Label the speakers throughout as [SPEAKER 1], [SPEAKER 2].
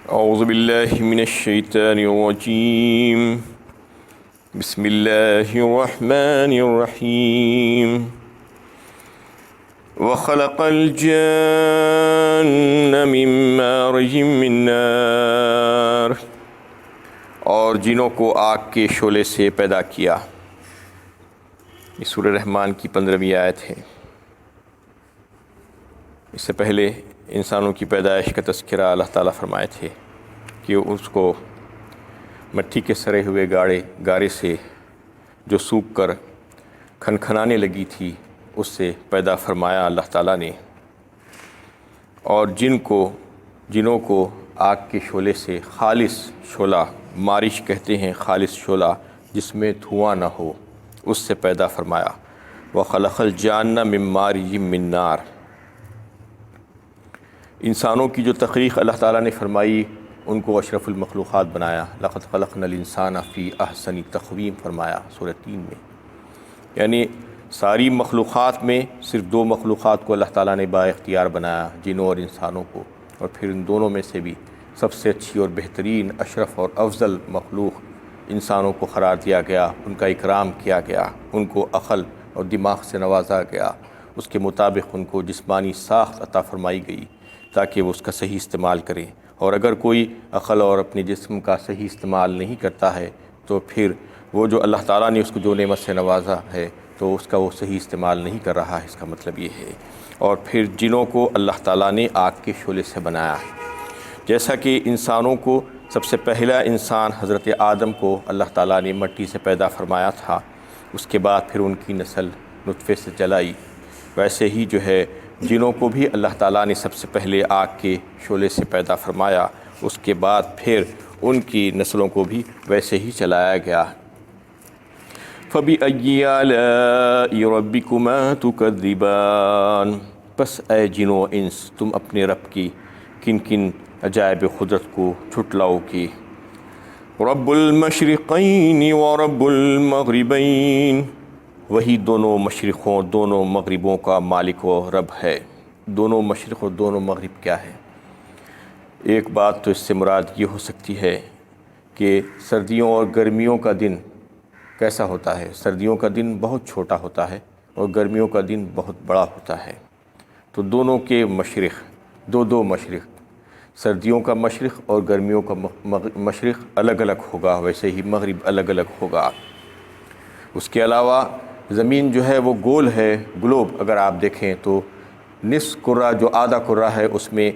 [SPEAKER 1] اعوذ باللہ من الشیطان الرجیم بسم اللہ الرحمن الرحیم وخلق الجان من مارج من نار، اور جنوں کو آگ کے شعلے سے پیدا کیا۔ یہ سورہ رحمان کی 15ویں آیت ہے۔ اس سے پہلے انسانوں کی پیدائش کا تذکرہ اللہ تعالیٰ فرمائے تھے کہ اس کو مٹی کے سرے ہوئے گارے سے جو سوکھ کر کھنکھنانے لگی تھی اس سے پیدا فرمایا اللہ تعالیٰ نے، اور جنوں کو آگ کے شعلے سے خالص شعلہ، مارش کہتے ہیں خالص شعلہ جس میں دھواں نہ ہو، اس سے پیدا فرمایا۔ وَخَلَقَ الْجَانَّ مِن مَارِجٍ مِّن نَار۔ انسانوں کی جو تخلیق اللہ تعالیٰ نے فرمائی، ان کو اشرف المخلوقات بنایا۔ لَقَدْ خَلَقْنَا الْإِنسَانَ فِي أَحْسَنِ تَقْوِيمٍ فرمایا سورہ 3 میں۔ یعنی ساری مخلوقات میں صرف 2 مخلوقات کو اللہ تعالیٰ نے با اختیار بنایا، جنوں اور انسانوں کو، اور پھر ان دونوں میں سے بھی سب سے اچھی اور بہترین، اشرف اور افضل مخلوق انسانوں کو قرار دیا گیا، ان کا اکرام کیا گیا، ان کو عقل اور دماغ سے نوازا گیا، اس کے مطابق ان کو جسمانی ساخت عطا فرمائی گئی تاکہ وہ اس کا صحیح استعمال کریں۔ اور اگر کوئی عقل اور اپنے جسم کا صحیح استعمال نہیں کرتا ہے تو پھر وہ جو اللہ تعالیٰ نے اس کو جو نعمت سے نوازا ہے تو اس کا وہ صحیح استعمال نہیں کر رہا ہے، اس کا مطلب یہ ہے۔ اور پھر جنوں کو اللہ تعالیٰ نے آگ کے شعلے سے بنایا ہے۔ جیسا کہ انسانوں کو سب سے پہلا انسان حضرت آدم کو اللہ تعالیٰ نے مٹی سے پیدا فرمایا تھا، اس کے بعد پھر ان کی نسل نطفے سے چلائی، ویسے ہی جو ہے جنوں کو بھی اللہ تعالیٰ نے سب سے پہلے آگ کے شعلے سے پیدا فرمایا، اس کے بعد پھر ان کی نسلوں کو بھی ویسے ہی چلایا گیا۔ فَبِأَيِّ آلَاءِ رَبِّكُمَا تُكَذِّبَانِ، پس اے جنوں و انس تم اپنے رب کی کن کن عجائب قدرت کو چھٹلاؤ گے۔ رب المشرقین ورب المغربین، وہی دونوں مشرقوں دونوں مغربوں کا مالک و رب ہے۔ دونوں مشرق اور دونوں مغرب کیا ہے؟ ایک بات تو اس سے مراد یہ ہو سکتی ہے کہ سردیوں اور گرمیوں کا دن کیسا ہوتا ہے؟ سردیوں کا دن بہت چھوٹا ہوتا ہے اور گرمیوں کا دن بہت بڑا ہوتا ہے، تو دونوں کے مشرق، دو مشرق، سردیوں کا مشرق اور گرمیوں کا مشرق الگ الگ ہوگا، ویسے ہی مغرب الگ الگ ہوگا۔ اس کے علاوہ زمین جو ہے وہ گول ہے، گلوب اگر آپ دیکھیں تو نصف کرہ جو آدھا کرہ ہے اس میں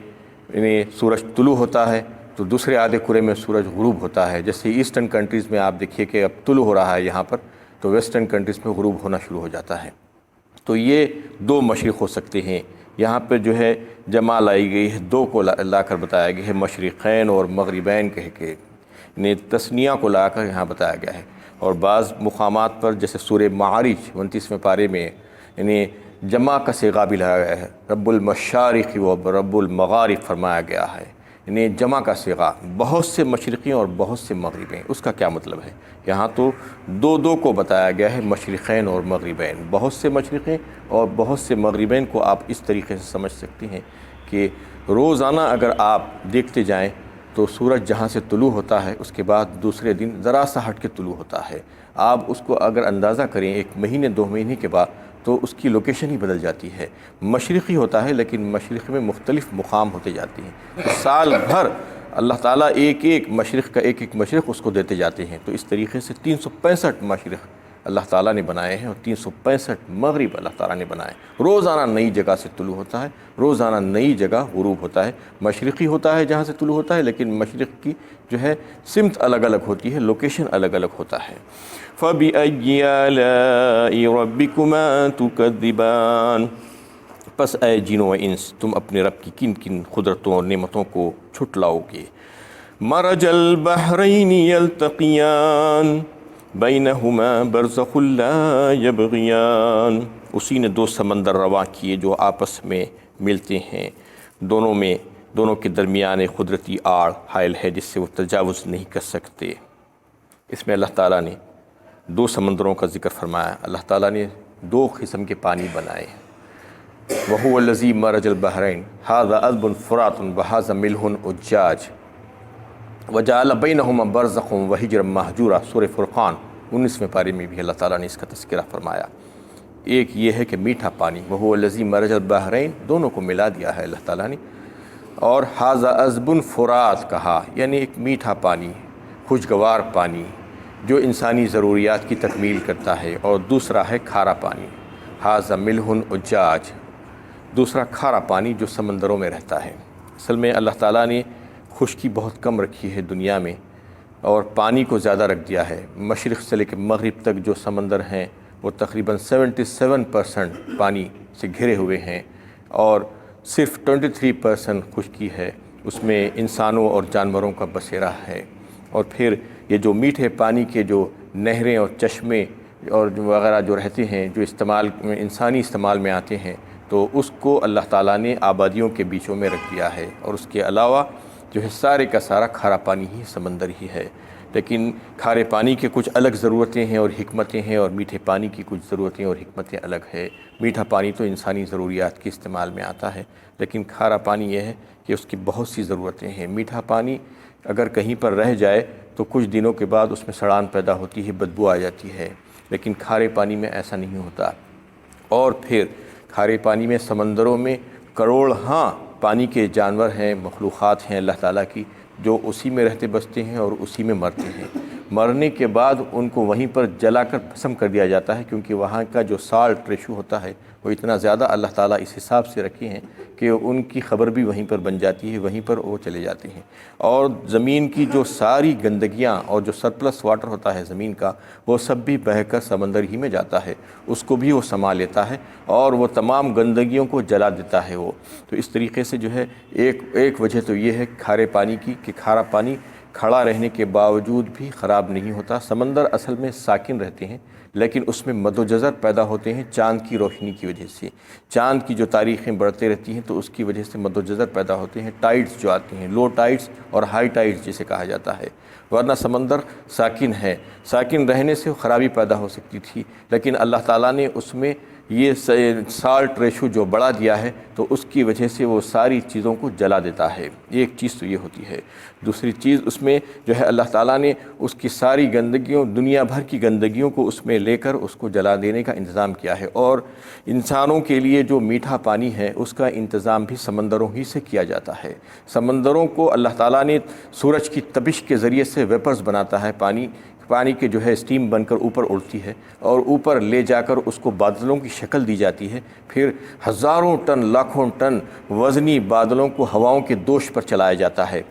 [SPEAKER 1] سورج طلوع ہوتا ہے، تو دوسرے آدھے کرے میں سورج غروب ہوتا ہے۔ جیسے ایسٹرن کنٹریز میں آپ دیکھیے کہ اب طلوع ہو رہا ہے یہاں پر، تو ویسٹرن کنٹریز میں غروب ہونا شروع ہو جاتا ہے۔ تو یہ 2 مشرق ہو سکتے ہیں۔ یہاں پہ جو ہے جمع لائی گئی ہے، 2 کو لا کر بتایا گیا ہے، مشرقین اور مغربین کہہ کے، یعنی تثنیہ کو لا کر یہاں بتایا گیا ہے۔ اور بعض مقامات پر جیسے سورہ معارج 29ویں پارے میں یعنی جمع کا صیغہ بھی لایا گیا ہے، رب المشارق و رب المغارب فرمایا گیا ہے، یعنی جمع کا صیغہ، بہت سے مشرقین اور بہت سے مغربین۔ اس کا کیا مطلب ہے؟ یہاں تو 2 کو بتایا گیا ہے، مشرقین اور مغربین، بہت سے مشرقین اور بہت سے مغربین کو آپ اس طریقے سے سمجھ سکتے ہیں کہ روزانہ اگر آپ دیکھتے جائیں تو سورج جہاں سے طلوع ہوتا ہے اس کے بعد دوسرے دن ذرا سا ہٹ کے طلوع ہوتا ہے۔ آپ اس کو اگر اندازہ کریں 1 مہینے 2 مہینے کے بعد تو اس کی لوکیشن ہی بدل جاتی ہے۔ مشرقی ہوتا ہے لیکن مشرق میں مختلف مقام ہوتے جاتے ہیں، سال بھر اللہ تعالیٰ ایک مشرق کا ایک مشرق اس کو دیتے جاتے ہیں۔ تو اس طریقے سے 365 مشرق اللہ تعالیٰ نے بنائے ہیں اور 365 مغرب اللہ تعالیٰ نے بنائے۔ روزانہ نئی جگہ سے طلوع ہوتا ہے، روزانہ نئی جگہ غروب ہوتا ہے۔ مشرقی ہوتا ہے جہاں سے طلوع ہوتا ہے، لیکن مشرق کی جو ہے سمت الگ الگ ہوتی ہے، لوکیشن الگ الگ ہوتا ہے۔ فَبِأَيِّ آلَاءِ رَبِّكُمَا تُكَذِّبَانِ، پس اے جنوں و انس تم اپنے رب کی کن کن قدرتوں اور نعمتوں کو چھٹلاؤ گے۔ مَرَجَ الْبَحْرَيْنِ يَلْتَقِيَانِ بَيْنَهُمَا بَرْزَخٌ لَا يَبْغِيَانِ، اسی نے 2 سمندر رواں کیے جو آپس میں ملتے ہیں، دونوں کے درمیان قدرتی آڑ حائل ہے جس سے وہ تجاوز نہیں کر سکتے۔ اس میں اللہ تعالیٰ نے 2 سمندروں کا ذکر فرمایا۔ اللہ تعالیٰ نے 2 قسم کے پانی بنائے۔ وَهُوَ الَّذِي مَرَجَ الْبَحْرَيْنِ هَذَا عَذْبٌ فُرَاتٌ وَهَذَا مِلْحٌ أُجَّاجٌ، وجعل بینہما برزخا وحجرا مہجورا، سورہ فرقان 19ویں پارے میں بھی اللہ تعالیٰ نے اس کا تذکرہ فرمایا۔ ایک یہ ہے کہ میٹھا پانی، وہو الذی مرج البحرین، دونوں کو ملا دیا ہے اللہ تعالیٰ نے، اور ھذا عذب فرات کہا، یعنی ایک میٹھا پانی، خوشگوار پانی جو انسانی ضروریات کی تکمیل کرتا ہے، اور دوسرا ہے کھارا پانی، ھذا ملح اجاج، دوسرا کھارا پانی جو سمندروں میں رہتا ہے۔ اصل میں اللہ تعالیٰ نے خشکی بہت کم رکھی ہے دنیا میں، اور پانی کو زیادہ رکھ دیا ہے۔ مشرق سے لے کے مغرب تک جو سمندر ہیں وہ تقریباً 77% پانی سے گھرے ہوئے ہیں، اور صرف 23% خشکی ہے، اس میں انسانوں اور جانوروں کا بسیرا ہے۔ اور پھر یہ جو میٹھے پانی کے جو نہریں اور چشمے اور جو وغیرہ جو رہتے ہیں، جو انسانی استعمال میں آتے ہیں، تو اس کو اللہ تعالیٰ نے آبادیوں کے بیچوں میں رکھ دیا ہے، اور اس کے علاوہ جو ہے سارے کا سارا کھارا پانی ہی سمندر ہی ہے۔ لیکن کھارے پانی کے کچھ الگ ضرورتیں ہیں اور حکمتیں ہیں، اور میٹھے پانی کی کچھ ضرورتیں اور حکمتیں الگ ہے۔ میٹھا پانی تو انسانی ضروریات کے استعمال میں آتا ہے، لیکن کھارا پانی یہ ہے کہ اس کی بہت سی ضرورتیں ہیں۔ میٹھا پانی اگر کہیں پر رہ جائے تو کچھ دنوں کے بعد اس میں سڑان پیدا ہوتی ہے، بدبو آ جاتی ہے، لیکن کھارے پانی میں ایسا نہیں ہوتا۔ اور پھر کھارے پانی میں سمندروں میں کروڑ پانی کے جانور ہیں، مخلوقات ہیں اللہ تعالیٰ کی، جو اسی میں رہتے بستے ہیں اور اسی میں مرتے ہیں۔ مرنے کے بعد ان کو وہیں پر جلا کر بھسم کر دیا جاتا ہے، کیونکہ وہاں کا جو سالٹ ریشو ہوتا ہے وہ اتنا زیادہ اللہ تعالیٰ اس حساب سے رکھے ہیں کہ ان کی خبر بھی وہیں پر بن جاتی ہے، وہیں پر وہ چلے جاتے ہیں۔ اور زمین کی جو ساری گندگیاں اور جو سرپلس واٹر ہوتا ہے زمین کا، وہ سب بھی بہہ کر سمندر ہی میں جاتا ہے، اس کو بھی وہ سما لیتا ہے اور وہ تمام گندگیوں کو جلا دیتا ہے وہ۔ تو اس طریقے سے جو ہے ایک وجہ تو یہ ہے کھارے پانی کی کہ کھارا پانی کھڑا رہنے کے باوجود بھی خراب نہیں ہوتا۔ سمندر اصل میں ساکن رہتے ہیں، لیکن اس میں مد و جزر پیدا ہوتے ہیں چاند کی روشنی کی وجہ سے۔ چاند کی جو تاریخیں بڑھتے رہتی ہیں تو اس کی وجہ سے مد و جزر پیدا ہوتے ہیں، ٹائڈز جو آتے ہیں، لو ٹائڈز اور ہائی ٹائڈز جسے کہا جاتا ہے۔ ورنہ سمندر ساکن ہے، ساکن رہنے سے خرابی پیدا ہو سکتی تھی، لیکن اللہ تعالیٰ نے اس میں یہ سالٹ ریشو جو بڑھا دیا ہے تو اس کی وجہ سے وہ ساری چیزوں کو جلا دیتا ہے۔ ایک چیز تو یہ ہوتی ہے۔ دوسری چیز اس میں جو ہے اللہ تعالیٰ نے اس کی ساری گندگیوں، دنیا بھر کی گندگیوں کو اس میں لے کر اس کو جلا دینے کا انتظام کیا ہے۔ اور انسانوں کے لیے جو میٹھا پانی ہے اس کا انتظام بھی سمندروں ہی سے کیا جاتا ہے۔ سمندروں کو اللہ تعالیٰ نے سورج کی تپش کے ذریعے سے ویپرز بناتا ہے، پانی کے جو ہے اسٹیم بن کر اوپر اڑتی ہے، اور اوپر لے جا کر اس کو بادلوں کی شکل دی جاتی ہے، پھر ہزاروں ٹن لاکھوں ٹن وزنی بادلوں کو ہواؤں کے دوش پر چلایا جاتا ہے،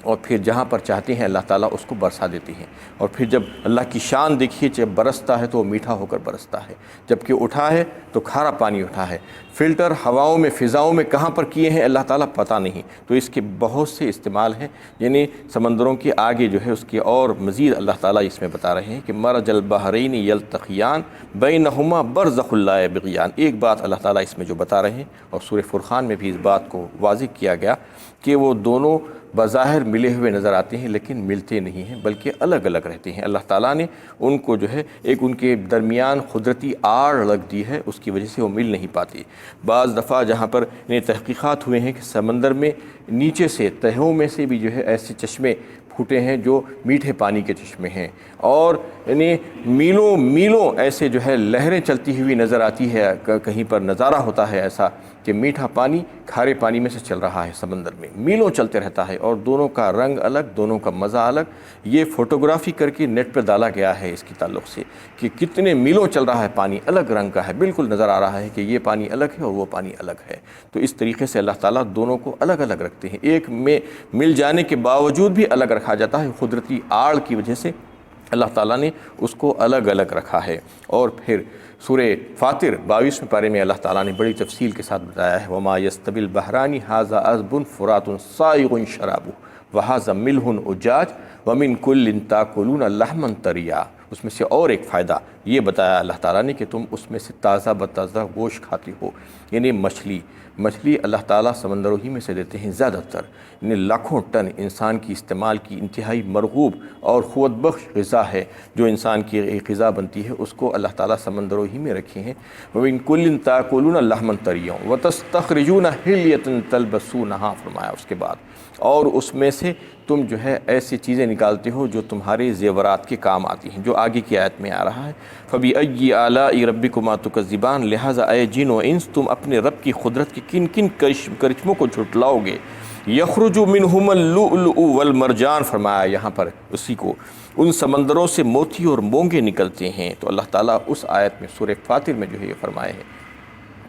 [SPEAKER 1] اور پھر جہاں پر چاہتے ہیں اللہ تعالیٰ اس کو برسا دیتے ہیں۔ اور پھر جب اللہ کی شان دیکھیے، جب برستا ہے تو وہ میٹھا ہو کر برستا ہے، جبکہ اٹھا ہے تو کھارا پانی اٹھا ہے۔ فلٹر ہواؤں میں، فضاؤں میں کہاں پر کیے ہیں اللہ تعالیٰ پتہ نہیں، تو اس کے بہت سے استعمال ہیں، یعنی سمندروں کے آگے جو ہے اس کے اور مزید اللہ تعالیٰ اس میں بتا رہے ہیں کہ مرج البحرین یلتقیان بینہما برزخ لا یبغیان۔ ایک بات اللہ تعالیٰ اس میں جو بتا رہے ہیں، اور سورہ فرقان میں بھی اس بات کو واضح کیا گیا کہ وہ دونوں بظاہر ملے ہوئے نظر آتے ہیں لیکن ملتے نہیں ہیں، بلکہ الگ الگ رہتے ہیں۔ اللہ تعالیٰ نے ان کو جو ہے ایک ان کے درمیان قدرتی آڑ لگ دی ہے، اس کی وجہ سے وہ مل نہیں پاتے۔ بعض دفعہ جہاں پر تحقیقات ہوئے ہیں کہ سمندر میں نیچے سے، تہوں میں سے بھی جو ہے ایسے چشمے پھوٹے ہیں جو میٹھے پانی کے چشمے ہیں، اور یعنی میلوں میلوں ایسے جو ہے لہریں چلتی ہوئی نظر آتی ہے، کہیں پر نظارہ ہوتا ہے ایسا کہ میٹھا پانی کھارے پانی میں سے چل رہا ہے، سمندر میں میلوں چلتے رہتا ہے، اور دونوں کا رنگ الگ، دونوں کا مزہ الگ۔ یہ فوٹوگرافی کر کے نیٹ پہ ڈالا گیا ہے اس کے تعلق سے کہ کتنے میلوں چل رہا ہے، پانی الگ رنگ کا ہے، بالکل نظر آ رہا ہے کہ یہ پانی الگ ہے اور وہ پانی الگ ہے۔ تو اس طریقے سے اللہ تعالیٰ دونوں کو الگ الگ رکھتے ہیں، ایک میں مل جانے کے باوجود بھی الگ رکھا جاتا ہے، قدرتی آڑ کی وجہ سے اللہ تعالیٰ نے اس کو الگ الگ رکھا ہے۔ اور پھر سورہ فاطر 22ویں پارے میں اللہ تعالیٰ نے بڑی تفصیل کے ساتھ بتایا ہے، وما یستوی البحران ھذا عذب فرات سائغ شرابہ وھذا ملح اجاج ومن کل تاکلون لحما طریا۔ اس میں سے اور ایک فائدہ یہ بتایا اللہ تعالیٰ نے کہ تم اس میں سے تازہ بتازہ گوشت کھاتے ہو، یعنی مچھلی، مچھلی اللہ تعالیٰ سمندروں ہی میں سے دیتے ہیں زیادہ تر، یعنی لاکھوں ٹن انسان کی استعمال کی انتہائی مرغوب اور قوت بخش غذا ہے جو انسان کی غذا بنتی ہے، اس کو اللہ تعالیٰ سمندروں ہی میں رکھے ہیں۔ وَمِن كُلٍّ تَأْكُلُونَ لَحْمًا طَرِيًّا وَتَسْتَخْرِجُونَ حِلْيَةً تَلْبَسُونَهَا، فرمایا اس کے بعد، اور اس میں سے تم جو ہے ایسی چیزیں نکالتے ہو جو تمہارے زیورات کے کام آتی ہیں، جو آگے کی آیت میں آ رہا ہے۔ فَبِأَيِّ آلَاءِ رَبِّكُمَا تُكَذِّبَانِ، لہٰذا اے جن و انس تم اپنے رب کی قدرت کے کن کن کرشموں کو جھٹلاؤ گے۔ یخرج منہم اللؤلؤ والمرجان، فرمایا یہاں پر اسی کو، ان سمندروں سے موتی اور مونگے نکلتے ہیں۔ تو اللہ تعالیٰ اس آیت میں سورہ فاطر میں جو ہے یہ فرمائے ہیں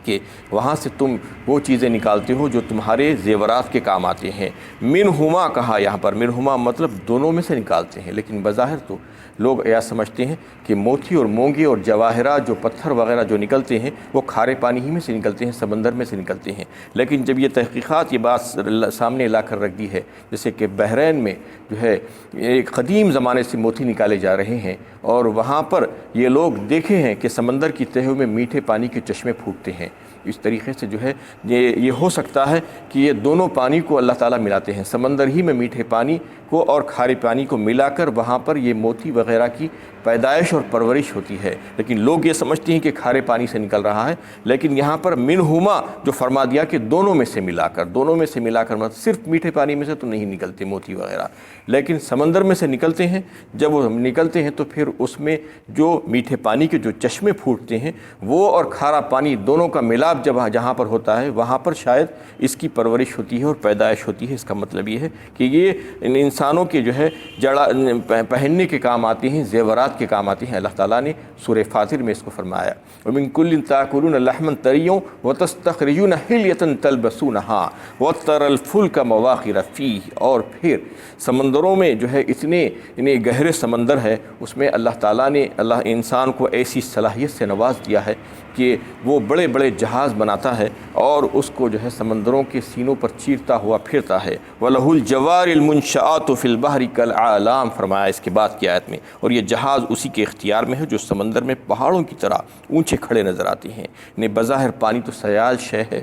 [SPEAKER 1] کہ وہاں سے تم وہ چیزیں نکالتے ہو جو تمہارے زیورات کے کام آتے ہیں۔ منہما کہا یہاں پر، منہما مطلب دونوں میں سے نکالتے ہیں، لیکن بظاہر تو لوگ یہ سمجھتے ہیں کہ موتی اور مونگے اور جواہرات جو پتھر وغیرہ جو نکلتے ہیں وہ کھارے پانی ہی میں سے نکلتے ہیں، سمندر میں سے نکلتے ہیں۔ لیکن جب یہ تحقیقات یہ بات سامنے لا کر رکھ دی ہے، جیسے کہ بحرین میں جو ہے ایک قدیم زمانے سے موتی نکالے جا رہے ہیں، اور وہاں پر یہ لوگ دیکھے ہیں کہ سمندر کی تہوں میں میٹھے پانی کے چشمے پھوٹتے ہیں۔ اس طریقے سے جو ہے یہ ہو سکتا ہے کہ یہ دونوں پانی کو اللہ تعالیٰ ملاتے ہیں، سمندر ہی میں میٹھے پانی کو اور کھارے پانی کو ملا کر وہاں پر یہ موتی وغیرہ کی پیدائش اور پرورش ہوتی ہے۔ لیکن لوگ یہ سمجھتے ہیں کہ کھارے پانی سے نکل رہا ہے، لیکن یہاں پر منہما جو فرما دیا کہ دونوں میں سے ملا کر مطلب صرف میٹھے پانی میں سے تو نہیں نکلتے موتی وغیرہ، لیکن سمندر میں سے نکلتے ہیں۔ جب وہ نکلتے ہیں تو پھر اس میں جو میٹھے پانی کے جو چشمے پھوٹتے ہیں وہ اور کھارا پانی دونوں کا ملاپ جہاں پر ہوتا ہے وہاں پر شاید اس کی پرورش ہوتی ہے اور پیدائش ہوتی ہے۔ اس کا مطلب یہ ہے کہ یہ انسانوں کے جو ہے جڑا پہننے کے کام آتے ہیں، زیورات کے کام آتے ہیں۔ اللہ تعالیٰ نے سورہ فاطر میں اس کو فرمایا، وَمِن كُلٍّ تَأْكُلُونَ لَحْمًا طَرِيًّا وَتَسْتَخْرِجُونَ حِلْيَةً تَلْبَسُونَهَا وَتَرَى الْفُلْكَ مَوَاخِرَ فِيهِ، اور پھر سمندروں میں جو ہے اتنے گہرے سمندر ہے، اس میں اللہ تعالیٰ نے انسان کو ایسی صلاحیت سے نواز دیا ہے کہ وہ بڑے بڑے جہاز بناتا ہے اور اس کو جو ہے سمندروں کے سینوں پر چیرتا ہوا پھرتا ہے۔ وَلَهُ الْجَوَارِ الْمُنشَآتُ فِي الْبَحْرِ كَالْأَعْلَامِ، فرمایا اس کے بعد کی آیت میں، اور یہ جہاز اسی کے اختیار میں ہے جو سمندر میں پہاڑوں کی طرح اونچے کھڑے نظر آتے ہیں۔ بظاہر پانی تو سیال شے ہے،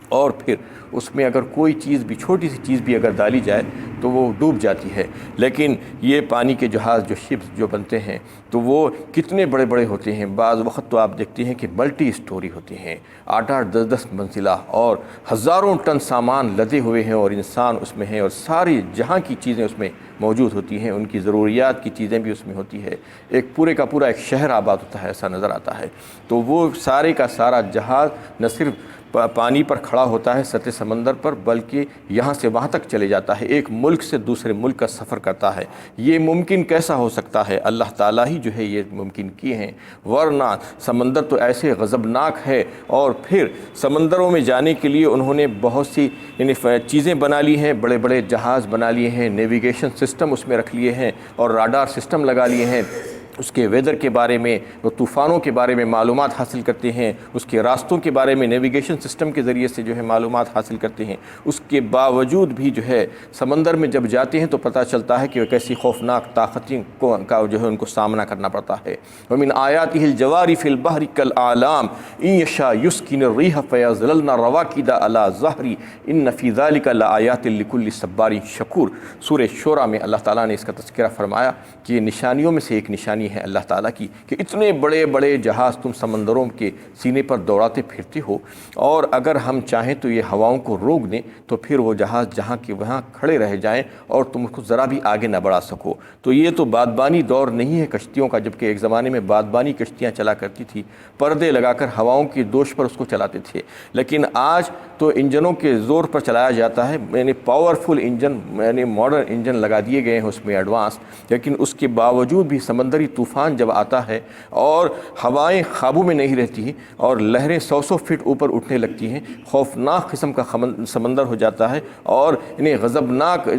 [SPEAKER 1] اور پھر اس میں اگر کوئی چیز بھی، چھوٹی سی چیز بھی اگر ڈالی جائے تو وہ ڈوب جاتی ہے۔ لیکن یہ پانی کے جہاز جو شپس جو بنتے ہیں تو وہ کتنے بڑے بڑے ہوتے ہیں، بعض وقت تو آپ دیکھتے ہیں کہ ملٹی سٹوری ہوتے ہیں، 8-8 10-10 منزلہ، اور ہزاروں ٹن سامان لدے ہوئے ہیں اور انسان اس میں ہیں، اور ساری جہاں کی چیزیں اس میں موجود ہوتی ہیں، ان کی ضروریات کی چیزیں بھی اس میں ہوتی ہے۔ ایک پورے کا پورا ایک شہر آباد ہوتا ہے، ایسا نظر آتا ہے۔ تو وہ سارے کا سارا جہاز نہ صرف پانی پر کھڑا ہوتا ہے سطح سمندر پر، بلکہ یہاں سے وہاں تک چلے جاتا ہے، ایک ملک سے دوسرے ملک کا سفر کرتا ہے۔ یہ ممکن کیسا ہو سکتا ہے؟ اللہ تعالیٰ ہی جو ہے یہ ممکن کیے ہیں، ورنہ سمندر تو ایسے غضبناک ہے۔ اور پھر سمندروں میں جانے کے لیے انہوں نے بہت سی چیزیں بنا لی ہیں، بڑے بڑے جہاز بنا لیے ہیں، نیویگیشن سسٹم اس میں رکھ لیے ہیں، اور راڈار سسٹم لگا لیے ہیں، اس کے ویدر کے بارے میں، وہ طوفانوں کے بارے میں معلومات حاصل کرتے ہیں، اس کے راستوں کے بارے میں نیویگیشن سسٹم کے ذریعے سے جو ہے معلومات حاصل کرتے ہیں۔ اس کے باوجود بھی جو ہے سمندر میں جب جاتے ہیں تو پتہ چلتا ہے کہ کیسی خوفناک طاقتیں کا جو ہے ان کو سامنا کرنا پڑتا ہے۔ وَمِنْ آيَاتِهِ الْجَوَارِ فِي الْبَحْرِ كَالْأَعْلَامِ إِنْ يَشَأْ يُسْكِنِ الرِّيحَ فَيَظْلَلْنَ رَوَاكِدَ عَلَى ظَهْرِهِ إِنَّ فِي ذَلِكَ لَآيَاتٍ لِكُلِّ صَبَّارٍ شَكُورٍ۔ سورہ شعراء میں اللہ تعالیٰ نے اس کا تذکرہ فرمایا کہ یہ نشانیوں میں سے ایک نشانی ہے اللہ تعالیٰ کی کہ اتنے بڑے بڑے جہاز تم سمندروں کے سینے پر دوڑاتے پھرتے ہو، اور اگر ہم چاہیں تو یہ ہواؤں کو روک دیں تو پھر وہ جہاز جہاں کے وہاں کھڑے رہ جائیں اور تم اس کو ذرا بھی آگے نہ بڑھا سکو۔ تو یہ تو بادبانی دور نہیں ہے کشتیوں کا، جبکہ ایک زمانے میں بادبانی کشتیاں چلا کرتی تھی، پردے لگا کر ہواؤں کی دوش پر اس کو چلاتے تھے۔ لیکن آج تو انجنوں کے زور پر چلایا جاتا ہے، یعنی پاورفل انجن، یعنی ماڈرن انجن لگا دیے گئے ہیں اس میں ایڈوانس، لیکن اس کے باوجود بھی سمندری طوفان جب آتا ہے اور ہوائیں قابو میں نہیں رہتی اور لہریں 100 فٹ اوپر اٹھنے لگتی ہیں، خوفناک قسم کا سمندر ہو جاتا ہے، اور انہیں غضبناک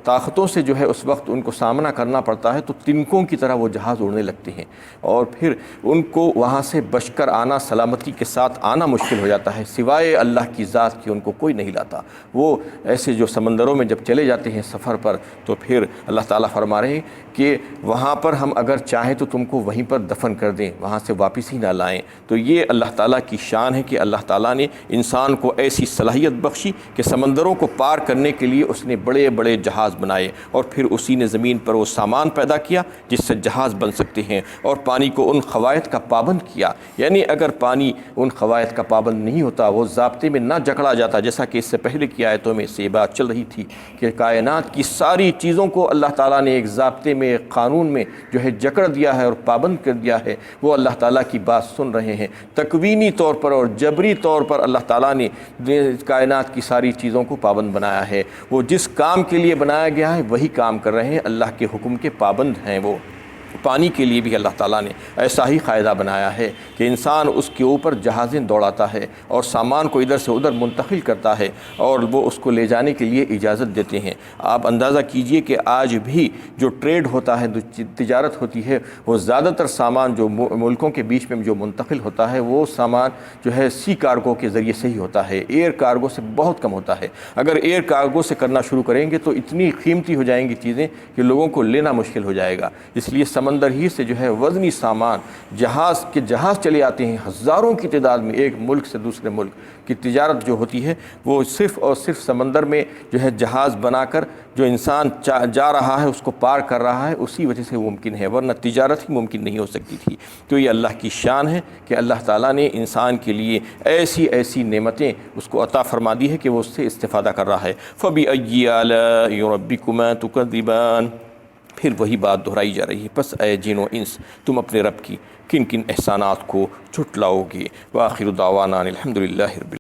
[SPEAKER 1] طاقتوں سے جو ہے اس وقت ان کو سامنا کرنا پڑتا ہے، تو تنکوں کی طرح وہ جہاز اڑنے لگتے ہیں، اور پھر ان کو وہاں سے بچ کر آنا، سلامتی کے ساتھ آنا مشکل ہو جاتا ہے، سوائے اللہ کی ذات کی ان کو کوئی نہیں لاتا۔ وہ ایسے جو سمندروں میں جب چلے جاتے ہیں سفر پر، تو پھر اللہ تعالیٰ فرما رہے ہیں کہ وہاں پر ہم اگر چاہیں چاہیں تو تم کو وہیں پر دفن کر دیں، وہاں سے واپس ہی نہ لائیں۔ تو یہ اللہ تعالیٰ کی شان ہے کہ اللہ تعالیٰ نے انسان کو ایسی صلاحیت بخشی کہ سمندروں کو پار کرنے کے لیے اس نے بڑے بڑے جہاز بنائے، اور پھر اسی نے زمین پر وہ سامان پیدا کیا جس سے جہاز بن سکتے ہیں، اور پانی کو ان قواعد کا پابند کیا۔ یعنی اگر پانی ان قواعد کا پابند نہیں ہوتا، وہ ضابطے میں نہ جکڑا جاتا، جیسا کہ اس سے پہلے کی آیتوں میں سے یہ بات چل رہی تھی کہ کائنات کی ساری چیزوں کو اللہ تعالیٰ نے ایک ضابطے میں، ایک قانون میں جو ہے جکڑ دیا ہے اور پابند کر دیا ہے، وہ اللہ تعالیٰ کی بات سن رہے ہیں۔ تکوینی طور پر اور جبری طور پر اللہ تعالیٰ نے کائنات کی ساری چیزوں کو پابند بنایا ہے۔ وہ جس کام کے لیے بنایا گیا ہے وہی کام کر رہے ہیں، اللہ کے حکم کے پابند ہیں۔ وہ پانی کے لیے بھی اللہ تعالیٰ نے ایسا ہی قاعدہ بنایا ہے کہ انسان اس کے اوپر جہازیں دوڑاتا ہے اور سامان کو ادھر سے ادھر منتقل کرتا ہے، اور وہ اس کو لے جانے کے لیے اجازت دیتے ہیں۔ آپ اندازہ کیجئے کہ آج بھی جو ٹریڈ ہوتا ہے، جو تجارت ہوتی ہے، وہ زیادہ تر سامان جو ملکوں کے بیچ میں جو منتقل ہوتا ہے، وہ سامان جو ہے سی کارگو کے ذریعے سے ہی ہوتا ہے، ایئر کارگو سے بہت کم ہوتا ہے۔ اگر ایئر کارگو سے کرنا شروع کریں گے تو اتنی قیمتی ہو جائیں گی چیزیں کہ لوگوں کو لینا مشکل ہو جائے گا۔ اس لیے سمندر ہی سے جو ہے وزنی سامان جہاز چلے آتے ہیں، ہزاروں کی تعداد میں ایک ملک سے دوسرے ملک کی تجارت جو ہوتی ہے وہ صرف اور صرف سمندر میں جو ہے جہاز بنا کر جو انسان جا رہا ہے اس کو پار کر رہا ہے، اسی وجہ سے وہ ممکن ہے، ورنہ تجارت ہی ممکن نہیں ہو سکتی تھی۔ تو یہ اللہ کی شان ہے کہ اللہ تعالیٰ نے انسان کے لیے ایسی ایسی نعمتیں اس کو عطا فرما دی ہے کہ وہ اس سے استفادہ کر رہا ہے۔ فَبِأَيِّ آلَاءِ رَبِّكُمَا تُكَذِّبَانِ، پھر وہی بات دہرائی جا رہی ہے، پس اے جن و انس تم اپنے رب کی کن کن احسانات کو جھٹلاؤ گے۔ وآخر دعوانا الحمدللہ رب